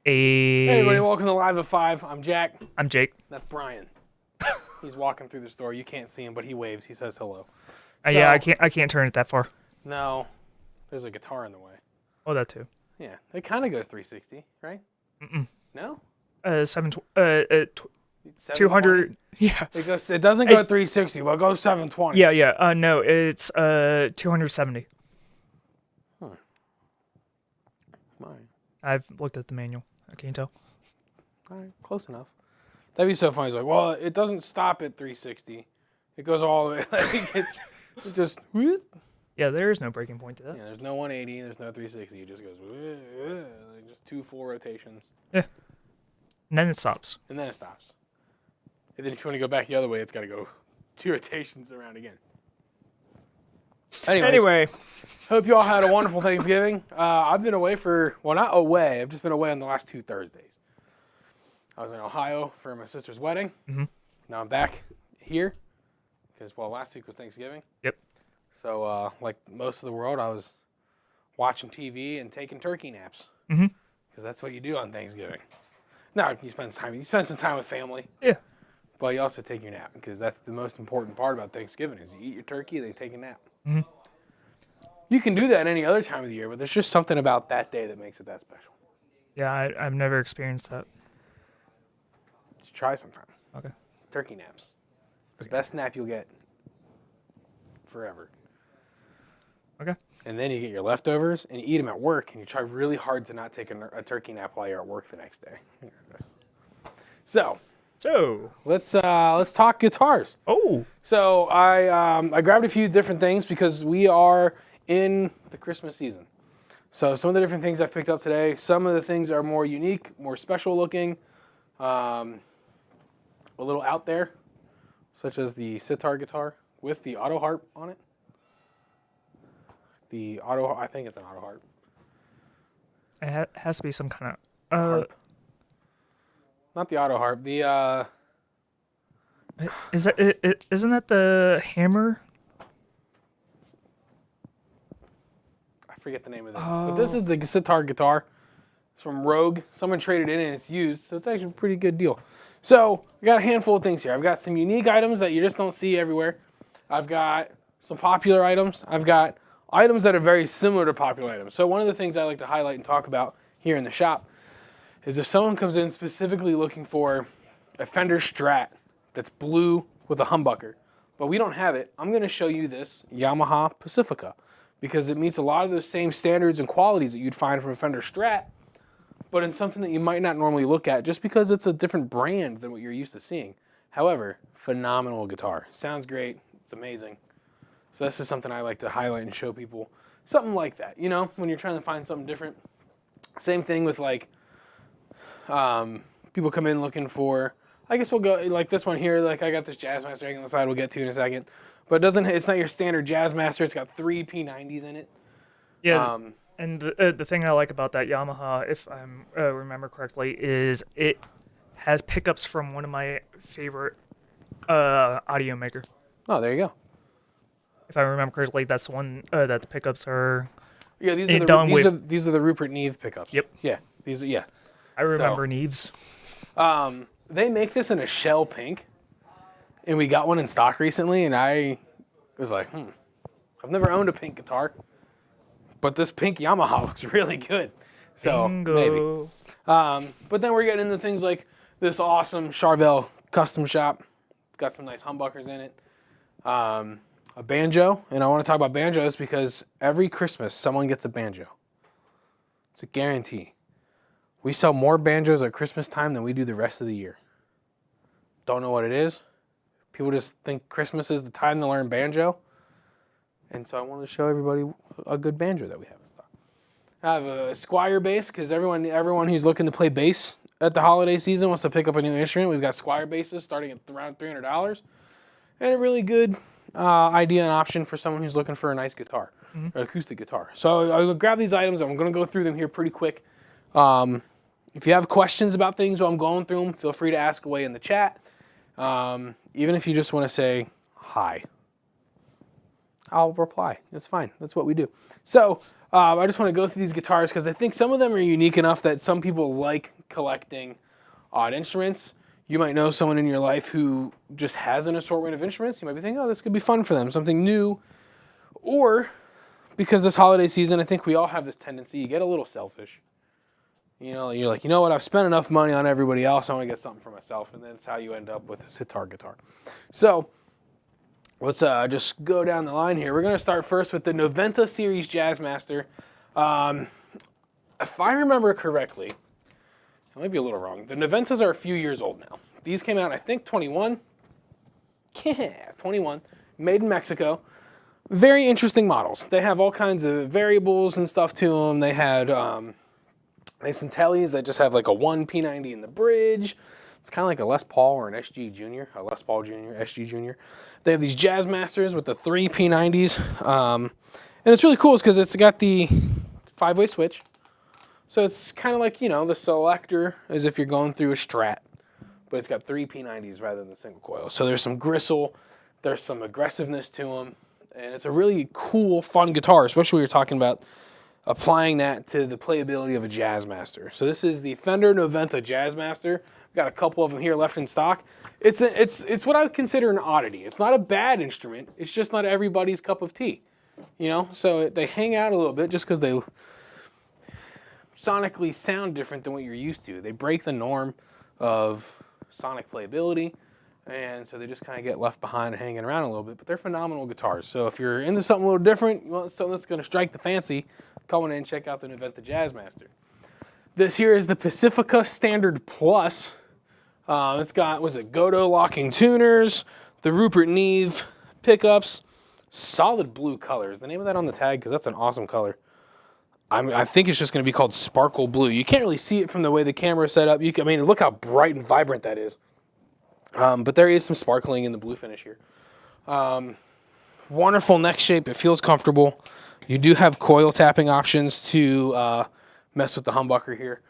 Hey everybody, A. welcome to Live at 5. I'm Jack. I'm Jake. That's Brian. He's walking through the store. You can't see him, but he waves. He says hello. Yeah, I can't turn it that far. No, there's a guitar in the way. Oh, that too. Yeah, it kind of goes 360, right? Mm-mm. No? 200. Yeah. It doesn't go 360, but it goes 720. Yeah. No, it's 270. All right. I've looked at the manual. I can't tell. All right, close enough. That'd be so funny. It's like, well, it doesn't stop at 360. It goes all the way. Like it just. Whoop. Yeah, there is no breaking point to that. Yeah, there's no 180. There's no 360. It just goes. Like just 2 full rotations. Yeah. And then it stops. And then it stops. And then if you want to go back the other way, it's got to go 2 rotations around again. Anyway, hope you all had a wonderful Thanksgiving. I've been away not away. I've just been away on the last 2 Thursdays. I was in Ohio for my sister's wedding. Mm-hmm. Now I'm back here because, last week was Thanksgiving. Yep. So, like most of the world, I was watching TV and taking turkey naps. Mm-hmm. Because that's what you do on Thanksgiving. No, you spend some time with family. Yeah. But you also take your nap because that's the most important part about Thanksgiving is you eat your turkey, then you take a nap. Mm-hmm. You can do that any other time of the year, but there's just something about that day that makes it that special. Yeah, I've never experienced that. Just try sometime. Okay. Turkey naps. It's the best nap you'll get forever. Okay. And then you get your leftovers and you eat them at work, and you try really hard to not take a turkey nap while you're at work the next day. So let's talk guitars. Oh. So I grabbed a few different things because we are in the Christmas season. So some of the different things I've picked up today, some of the things are more unique, more special looking, a little out there, such as the sitar guitar with the auto harp on it. I think it's an auto harp. It has to be some kind of Harp. Not the auto harp. The isn't that the hammer? I forget the name of this. But this is the sitar guitar. It's from Rogue. Someone traded it in and it's used, so it's actually a pretty good deal. So I got a handful of things here. I've got some unique items that you just don't see everywhere. I've got some popular items. I've got items that are very similar to popular items. So one of the things I like to highlight and talk about here in the shop is if someone comes in specifically looking for a Fender Strat that's blue with a humbucker, but we don't have it, I'm going to show you this Yamaha Pacifica because it meets a lot of those same standards and qualities that you'd find from a Fender Strat, but in something that you might not normally look at just because it's a different brand than what you're used to seeing. However, phenomenal guitar. Sounds great. It's amazing. So this is something I like to highlight and show people. Something like that, when you're trying to find something different. Same thing with people come in looking for, I guess we'll go like this one here. Like I got this Jazzmaster on the side we'll get to in a second. But it's not your standard Jazzmaster. It's got 3 P90s in it. Yeah. And the thing I like about that Yamaha, if I remember correctly, is it has pickups from one of my favorite audio maker. Oh, there you go. If I remember correctly, that's the one that the pickups are. Yeah, these are the Rupert Neve pickups. Yep. Yeah, I remember Neves. They make this in a shell pink, and we got one in stock recently, and I was like, I've never owned a pink guitar, but this pink Yamaha looks really good. So Bingo. Maybe. But then we're getting into things like this awesome Charvel custom shop. It's got some nice humbuckers in it. A banjo, and I want to talk about banjos because every Christmas someone gets a banjo. It's a guarantee. We sell more banjos at Christmas time than we do the rest of the year. Don't know what it is. People just think Christmas is the time to learn banjo. And so I wanted to show everybody a good banjo that we have in stock. I have a Squier bass because everyone who's looking to play bass at the holiday season wants to pick up a new instrument. We've got Squier basses starting at around $300. And a really good idea and option for someone who's looking for a nice guitar, an acoustic guitar. So I'll grab these items. I'm going to go through them here pretty quick. If you have questions about things while I'm going through them, feel free to ask away in the chat. Even if you just want to say hi, I'll reply. It's fine. That's what we do. So I just want to go through these guitars because I think some of them are unique enough that some people like collecting odd instruments. You might know someone in your life who just has an assortment of instruments. You might be thinking, oh, this could be fun for them, something new. Or because this holiday season, I think we all have this tendency, you get a little selfish. You know, you're like, you know what, I've spent enough money on everybody else, I want to get something for myself. And that's how you end up with a sitar guitar. So let's just go down the line here. We're going to start first with the Noventa Series Jazzmaster. If I remember correctly, I might be a little wrong. The Noventas are a few years old now. These came out, I think, 21. Yeah, 21. Made in Mexico. Very interesting models. They have all kinds of variables and stuff to them. They had some tellies that just have like a 1 P90 in the bridge. It's kind of like a Les Paul or an SG Junior, a Les Paul Junior, SG Junior. They have these Jazzmasters with the 3 P90s. And it's really cool because it's got the 5-way switch. So it's kind of like, you know, the selector as if you're going through a Strat, but it's got 3 P90s rather than single coil. So there's some gristle, there's some aggressiveness to them, and it's a really cool, fun guitar, especially when you're talking about applying that to the playability of a Jazzmaster. So this is the Fender Noventa Jazzmaster. We've got a couple of them here left in stock. It's what I would consider an oddity. It's not a bad instrument. It's just not everybody's cup of tea, you know? So they hang out a little bit just because they sonically sound different than what you're used to. They break the norm of sonic playability, and so they just kind of get left behind and hanging around a little bit, but they're phenomenal guitars. So if you're into something a little different, you want something that's going to strike the fancy, come on in and check out the Noventa Jazzmaster. This here is the Pacifica Standard Plus. It's got, Godo locking tuners, the Rupert Neve pickups, solid blue colors. The name of that on the tag, because that's an awesome color. I think it's just going to be called Sparkle Blue. You can't really see it from the way the camera is set up. Look how bright and vibrant that is. But there is some sparkling in the blue finish here. Wonderful neck shape. It feels comfortable. You do have coil tapping options to mess with the humbucker here.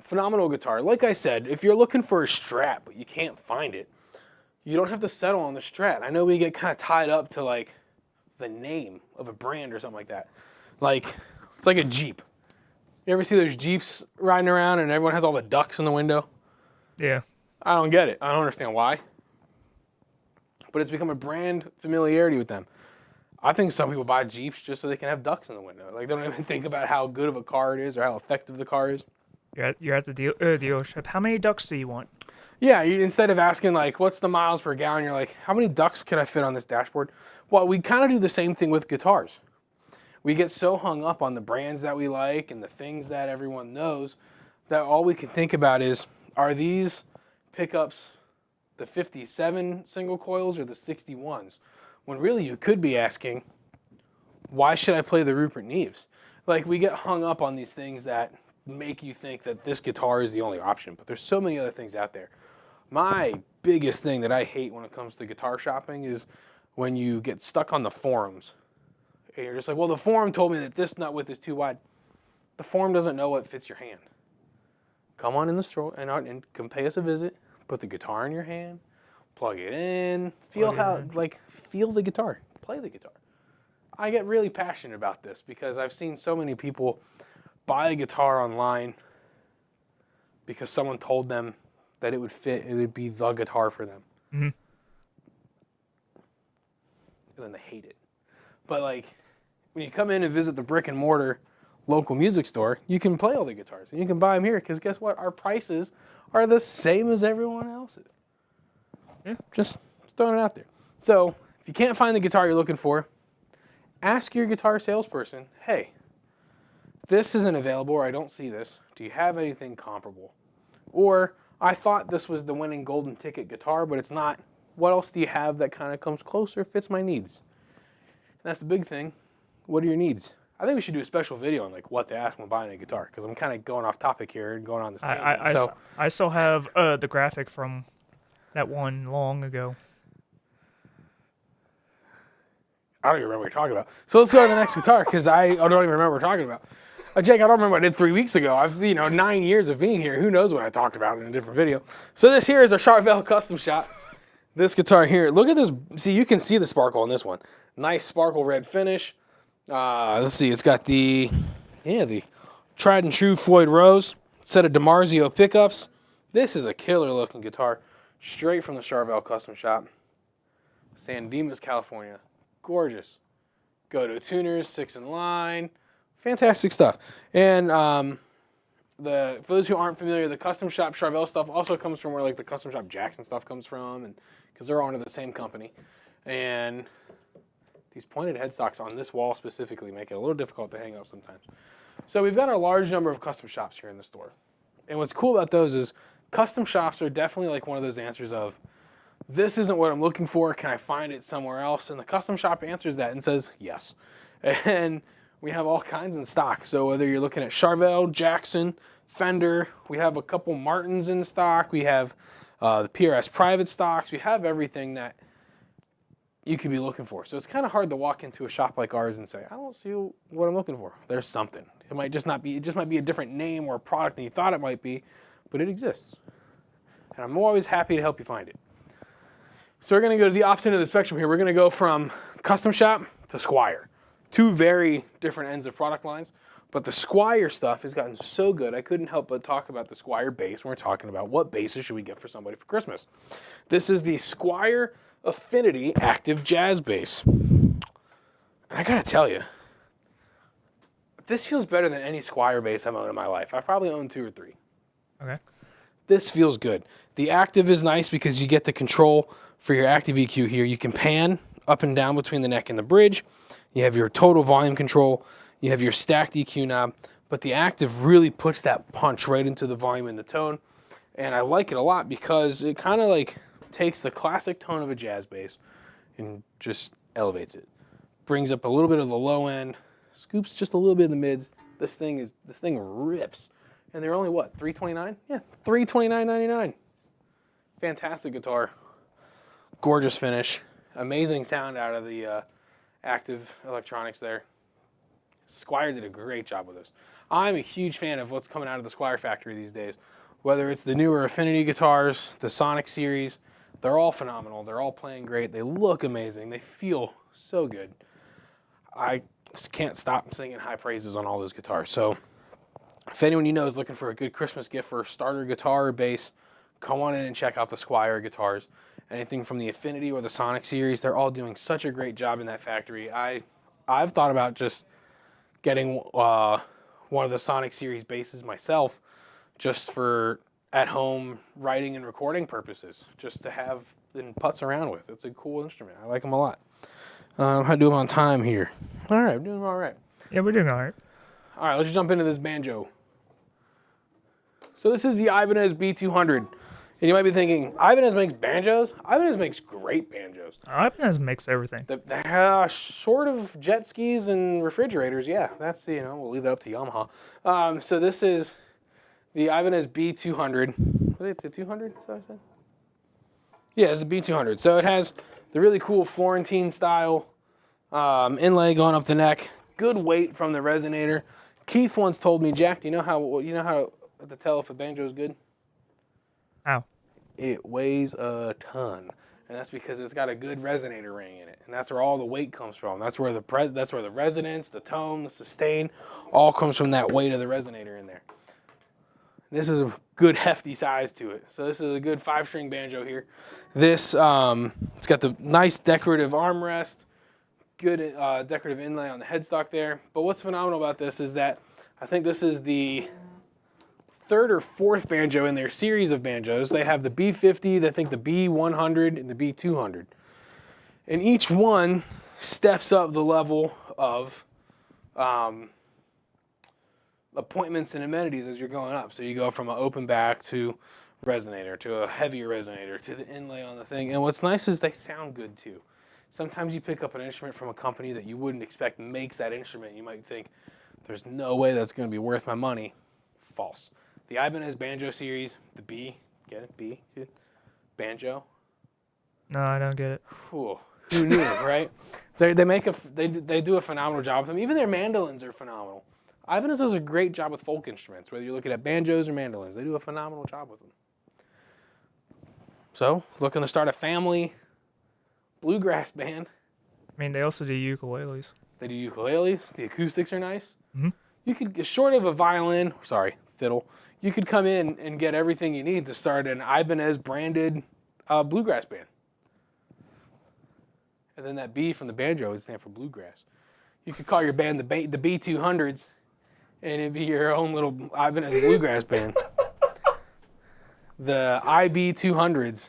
Phenomenal guitar. Like I said, if you're looking for a Strat but you can't find it, you don't have to settle on the Strat. I know we get kind of tied up to like the name of a brand or something like that. Like, it's like a Jeep. You ever see those Jeeps riding around and everyone has all the ducks in the window? Yeah. I don't get it. I don't understand why. But it's become a brand familiarity with them. I think some people buy Jeeps just so they can have ducks in the window. Like, they don't even think about how good of a car it is or how effective the car is. You're at the dealership. How many ducks do you want? Yeah, instead of asking, like, what's the miles per gallon, you're like, how many ducks could I fit on this dashboard? Well, we kind of do the same thing with guitars. We get so hung up on the brands that we like and the things that everyone knows that all we can think about is, are these pickups the 57 single coils or the 61s? When really you could be asking, why should I play the Rupert Neves? Like, we get hung up on these things that make you think that this guitar is the only option, but there's so many other things out there. My biggest thing that I hate when it comes to guitar shopping is when you get stuck on the forums. And you're just like, well, the forum told me that this nut width is too wide. The forum doesn't know what fits your hand. Come on in the store and come pay us a visit. Put the guitar in your hand. Plug it in. Feel the guitar. Play the guitar. I get really passionate about this because I've seen so many people buy a guitar online because someone told them that it would fit, it would be the guitar for them. Mm-hmm. And then they hate it. But like, when you come in and visit the brick and mortar local music store, you can play all the guitars and you can buy them here because guess what? Our prices are the same as everyone else's. Yeah. Just throwing it out there. So if you can't find the guitar you're looking for, ask your guitar salesperson, hey, this isn't available or I don't see this. Do you have anything comparable? Or I thought this was the winning golden ticket guitar, but it's not. What else do you have that kind of comes closer, fits my needs? And that's the big thing. What are your needs? I think we should do a special video on like what to ask when buying a guitar because I'm kind of going off topic here and going on this tangent. I still have the graphic from that one long ago. I don't even remember what you're talking about. So let's go to the next guitar because I don't even remember what we're talking about. Jake, I don't remember what I did 3 weeks ago. I've 9 years of being here. Who knows what I talked about in a different video. So this here is a Charvel Custom Shop. This guitar here, look at this. See, you can see the sparkle on this one. Nice sparkle red finish. Let's see. It's got the tried and true Floyd Rose set of DiMarzio pickups. This is a killer looking guitar, straight from the Charvel Custom Shop, San Dimas, California. Gorgeous. Go to tuners, 6 in line, fantastic stuff. And for those who aren't familiar, the Custom Shop Charvel stuff also comes from where like the Custom Shop Jackson stuff comes from, and because they're all under the same company. And these pointed headstocks on this wall specifically make it a little difficult to hang up sometimes. So we've got a large number of custom shops here in the store. And what's cool about those is custom shops are definitely like one of those answers of, this isn't what I'm looking for, can I find it somewhere else? And the custom shop answers that and says yes. And we have all kinds in stock. So whether you're looking at Charvel, Jackson, Fender, we have a couple Martins in stock, we have the PRS private stocks, we have everything that you could be looking for. So it's kind of hard to walk into a shop like ours and say, I don't see what I'm looking for. There's something. It might just not be, it just might be a different name or a product than you thought it might be, but it exists. And I'm always happy to help you find it. So we're gonna go to the opposite end of the spectrum here. We're gonna go from custom shop to Squier. Two very different ends of product lines, but the Squier stuff has gotten so good, I couldn't help but talk about the Squier bass when we're talking about what basses should we get for somebody for Christmas. This is the Squier Affinity Active Jazz Bass. And I gotta tell you, this feels better than any Squier bass I've owned in my life. I've probably owned 2 or 3. Okay. This feels good. The active is nice because you get the control for your active EQ here. You can pan up and down between the neck and the bridge. You have your total volume control. You have your stacked EQ knob. But the active really puts that punch right into the volume and the tone. And I like it a lot because it kind of like takes the classic tone of a jazz bass and just elevates it. Brings up a little bit of the low end, scoops just a little bit in the mids. This thing rips. And they're only what, $329? Yeah, $329.99. Fantastic guitar. Gorgeous finish. Amazing sound out of the active electronics there. Squier did a great job with this. I'm a huge fan of what's coming out of the Squier factory these days. Whether it's the newer Affinity guitars, the Sonic series, they're all phenomenal. They're all playing great. They look amazing. They feel so good. I just can't stop singing high praises on all those guitars. So if anyone you know is looking for a good Christmas gift for a starter guitar or bass, come on in and check out the Squier guitars. Anything from the Affinity or the Sonic series, they're all doing such a great job in that factory. I've thought about just getting one of the Sonic series basses myself, just for at-home writing and recording purposes, just to have and putz around with. It's a cool instrument. I like them a lot. How do I'm on time here? All right, I'm doing all right. Yeah, we're doing all right. All right, let's jump into this banjo. So this is the Ibanez B200. And you might be thinking, Ibanez makes banjos? Ibanez makes great banjos. Ibanez makes everything. Short of jet skis and refrigerators, yeah, that's, we'll leave that up to Yamaha. So this is the Ibanez B200. Was it the 200? Is that what I said? Yeah, it's the B200. So it has the really cool Florentine style inlay going up the neck. Good weight from the resonator. Keith once told me, Jack, do you know how to tell if a banjo is good? How? It weighs a ton, and that's because it's got a good resonator ring in it, and that's where all the weight comes from. That's where the resonance, the tone, the sustain, all comes from that weight of the resonator in there. This is a good hefty size to it. So this is a good 5-string banjo here. This it's got the nice decorative armrest, good decorative inlay on the headstock there. But what's phenomenal about this is that I think this is the 3rd or 4th banjo in their series of banjos. They have the B50, I think the B100, and the B200. And each one steps up the level of appointments and amenities as you're going up. So you go from an open back to resonator, to a heavier resonator, to the inlay on the thing. And what's nice is they sound good too. Sometimes you pick up an instrument from a company that you wouldn't expect makes that instrument. You might think, there's no way that's going to be worth my money. False. The Ibanez Banjo series, the B, get it? B, good. Banjo. No, I don't get it. Whew. Who knew, right? They do a phenomenal job with them. Even their mandolins are phenomenal. Ibanez does a great job with folk instruments, whether you're looking at banjos or mandolins. They do a phenomenal job with them. So, looking to start a family bluegrass band. I mean, they also do ukuleles. They do ukuleles. The acoustics are nice. Mhm. You could, short of a fiddle, you could come in and get everything you need to start an Ibanez branded bluegrass band. And then that B from the banjo would stand for bluegrass. You could call your band the B200s, and it'd be your own little Ibanez bluegrass band. The IB200s.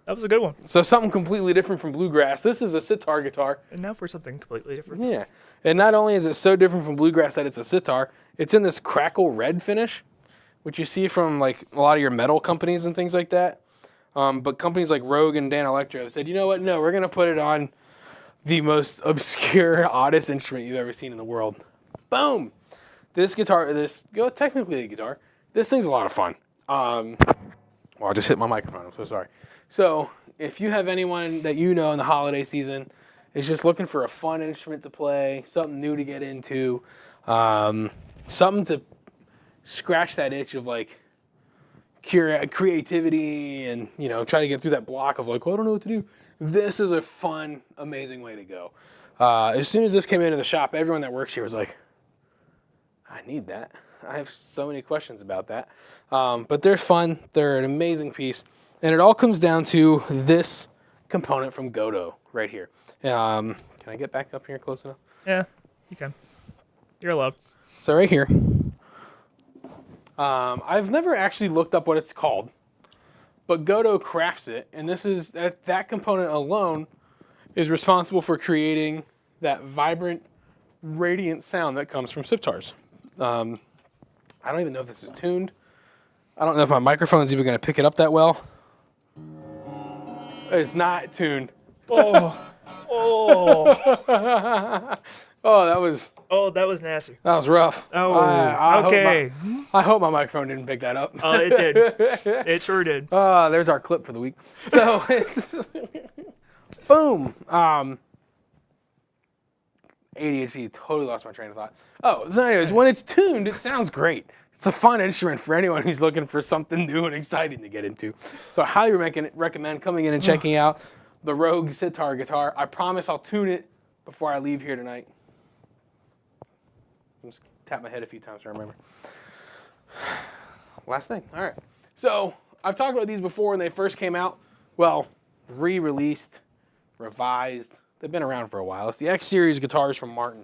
That was a good one. So something completely different from bluegrass. This is a sitar guitar. And now for something completely different. Yeah. And not only is it so different from bluegrass that it's a sitar, it's in this crackle red finish, which you see from like a lot of your metal companies and things like that. But companies like Rogue and Dan Electro said, you know what? No, we're going to put it on the most obscure, oddest instrument you've ever seen in the world. Boom. Technically a guitar. This thing's a lot of fun. Well, I just hit my microphone. I'm so sorry. So if you have anyone that you know in the holiday season is just looking for a fun instrument to play, something new to get into, something to scratch that itch of like creativity and, you know, try to get through that block of like, oh, I don't know what to do. This is a fun, amazing way to go. As soon as this came into the shop, everyone that works here was like, I need that. I have so many questions about that. But they're fun. They're an amazing piece. And it all comes down to this component from Gotoh right here. Can I get back up here close enough? Yeah, you can. You're allowed. So right here, I've never actually looked up what it's called, but Gotoh crafts it, and this is that component alone is responsible for creating that vibrant, radiant sound that comes from siptars. I don't even know if this is tuned. I don't know if my microphone's even going to pick it up that well. It's not tuned. Oh, that was nasty. that was rough. Oh, I okay. I hope my microphone didn't pick that up. Oh, it did. It sure did. There's our clip for the week. So it's boom. ADHD totally lost my train of thought. So anyways, when it's tuned, it sounds great. It's a fun instrument for anyone who's looking for something new and exciting to get into. So I highly recommend coming in and checking out the Rogue sitar guitar. I promise I'll tune it before I leave here tonight. Just tap my head a few times to remember. Last thing. All right. So I've talked about these before when they first came out. Well, re-released, revised. They've been around for a while. It's the X Series guitars from Martin.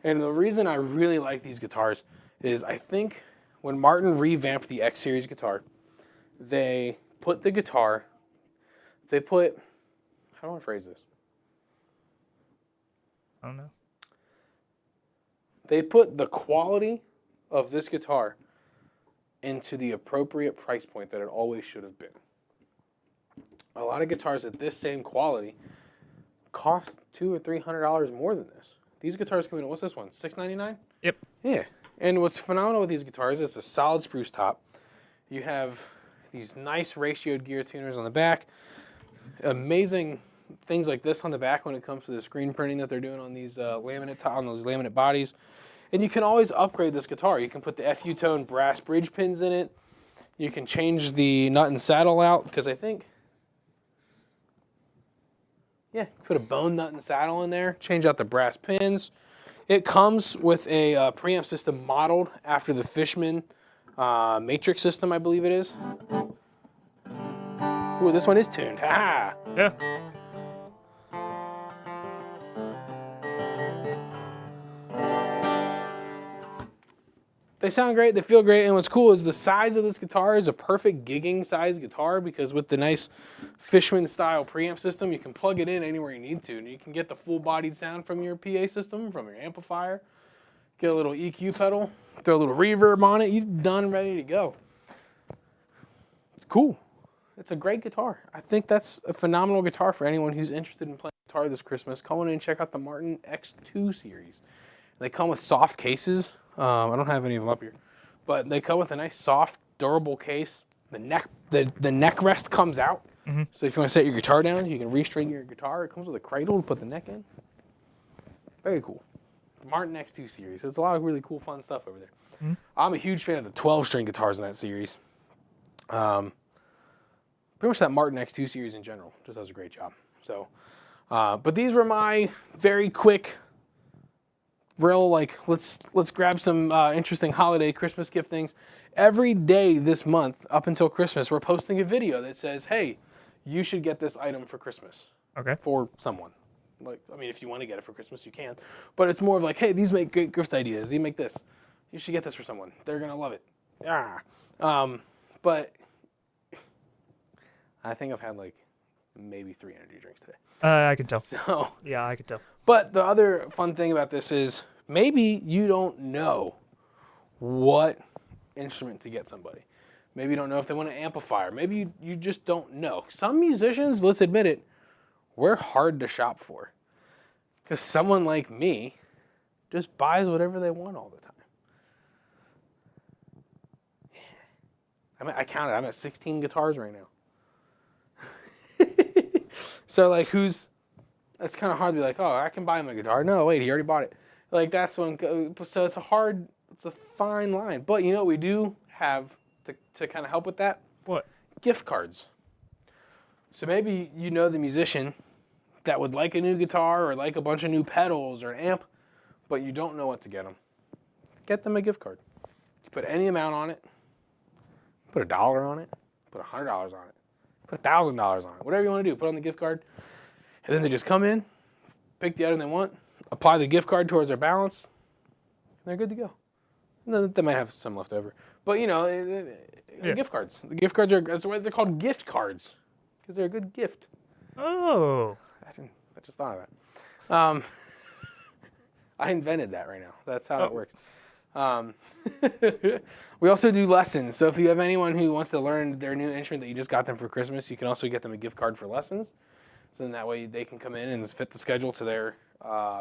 And the reason I really like these guitars is I think when Martin revamped the X Series guitar, they put the guitar, how do I phrase this? I don't know. They put the quality of this guitar into the appropriate price point that it always should have been. A lot of guitars at this same quality cost $200 or $300 more than this. These guitars come in, what's this one, $699? Yep. Yeah. And what's phenomenal with these guitars is it's a solid spruce top. You have these nice ratioed gear tuners on the back. Amazing things like this on the back when it comes to the screen printing that they're doing on these laminate bodies. And you can always upgrade this guitar. You can put the FU Tone brass bridge pins in it. You can change the nut and saddle out because I think, put a bone nut and saddle in there. Change out the brass pins. It comes with a preamp system modeled after the Fishman matrix system, I believe it is. Ooh, this one is tuned. Ha! Yeah. They sound great, they feel great, and what's cool is the size of this guitar is a perfect gigging size guitar because with the nice Fishman style preamp system, you can plug it in anywhere you need to, and you can get the full bodied sound from your PA system, from your amplifier, get a little EQ pedal, throw a little reverb on it, you're done, ready to go. It's cool. It's a great guitar. I think that's a phenomenal guitar for anyone who's interested in playing guitar this Christmas. Come on in and check out the Martin X2 series. They come with soft cases. I don't have any of them up here, but they come with a nice, soft, durable case. The neck rest comes out, so if you want to set your guitar down, you can restring your guitar. It comes with a cradle to put the neck in. Very cool. The Martin X2 series. There's a lot of really cool, fun stuff over there. I'm a huge fan of the 12-string guitars in that series. Pretty pretty much that Martin X2 series in general just does a great job. So, but these were my very quick, real like let's grab some interesting holiday Christmas gift things. Every day this month up until Christmas, we're posting a video that says, "Hey, you should get this item for Christmas." Okay. For someone. Like, I mean, if you want to get it for Christmas, you can. But it's more of like, hey, these make great gift ideas. You make this. You should get this for someone. They're gonna love it. Yeah. But I think I've had like maybe 3 energy drinks today. I can tell. So. Yeah, I can tell. But the other fun thing about this is maybe you don't know what instrument to get somebody. Maybe you don't know if they want an amplifier. Maybe you just don't know. Some musicians, let's admit it, we're hard to shop for. Because someone like me just buys whatever they want all the time. Yeah. I counted. I'm at 16 guitars right now. So like that's kind of hard to be like, oh, I can buy him a guitar. No, wait, he already bought it. Like that's when, so it's a fine line. But you know what we do have to kind of help with that? What? Gift cards. So maybe you know the musician that would like a new guitar or like a bunch of new pedals or an amp, but you don't know what to get them. Get them a gift card. You put any amount on it. Put $1 on it. Put $100 on it. Put $1,000 on it. Whatever you want to do, put on the gift card. And then they just come in, pick the item they want, apply the gift card towards their balance, and they're good to go. And then they might have some left over. But, you know, gift cards. The gift cards that's why they're called gift cards, because they're a good gift. Oh. I just thought of that. I invented that right now. That's how it works. We also do lessons. So if you have anyone who wants to learn their new instrument that you just got them for Christmas, you can also get them a gift card for lessons. So then that way they can come in and fit the schedule to their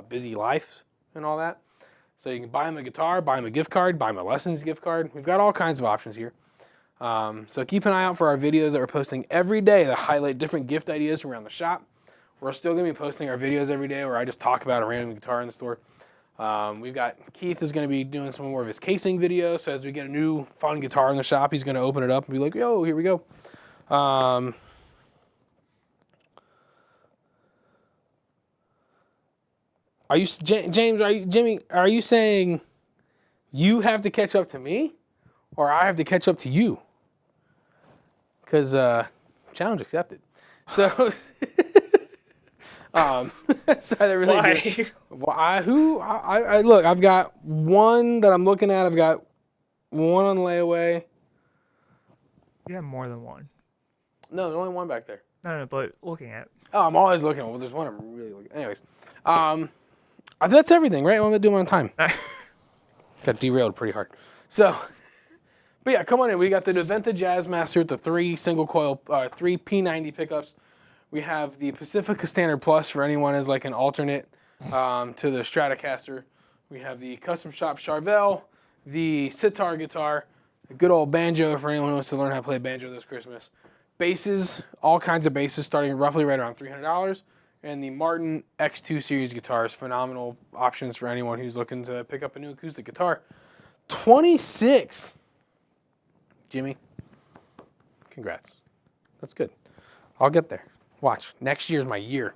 busy life and all that. So you can buy them a guitar, buy them a gift card, buy them a lessons gift card. We've got all kinds of options here. So keep an eye out for our videos that we're posting every day that highlight different gift ideas from around the shop. We're still going to be posting our videos every day where I just talk about a random guitar in the store. We've got Keith is going to be doing some more of his casing videos. So as we get a new fun guitar in the shop, he's going to open it up and be like, yo, here we go. Are you, James, Jimmy, are you saying you have to catch up to me or I have to catch up to you? Because challenge accepted. So, so that really Why? I look, I've got one that I'm looking at. I've got one on layaway. You have more than one. No, there's only one back there. No, but looking at. Oh, I'm always looking. Well, there's one I'm really looking at. Anyways, that's everything, right? I'm going to do them on time. Got derailed pretty hard. So, but yeah, come on in. We got the Noventa Jazzmaster with the 3 single coil, 3 P90 pickups. We have the Pacifica Standard Plus for anyone as like an alternate to the Stratocaster. We have the Custom Shop Charvel, the sitar guitar, a good old banjo for anyone who wants to learn how to play banjo this Christmas. Basses, all kinds of basses starting roughly right around $300. And the Martin X2 series guitars, phenomenal options for anyone who's looking to pick up a new acoustic guitar. 26. Jimmy, congrats. That's good. I'll get there. Watch. Next year's my year.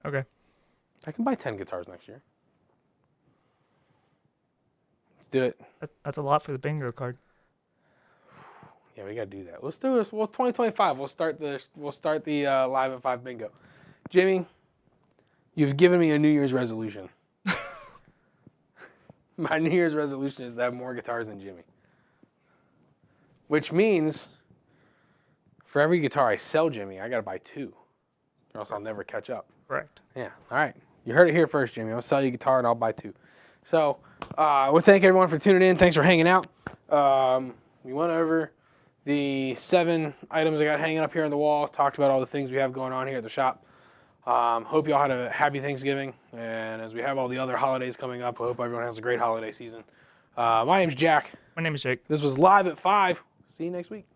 Okay. I can buy 10 guitars next year. Let's do it. That's a lot for the bingo card. Yeah, we gotta do that. Let's do this. Well, 2025. We'll start the Live at 5 bingo. Jimmy, you've given me a New Year's resolution. My New Year's resolution is to have more guitars than Jimmy. Which means for every guitar I sell Jimmy, I gotta buy 2. Or else I'll never catch up. Correct. Yeah. All right. You heard it here first, Jimmy. I'll sell you a guitar and I'll buy 2. So I want to thank everyone for tuning in. Thanks for hanging out. We went over the 7 items I got hanging up here on the wall. Talked about all the things we have going on here at the shop. Hope you all had a happy Thanksgiving. And as we have all the other holidays coming up, I hope everyone has a great holiday season. My name's Jack. My name is Jake. This was Live at 5. See you next week.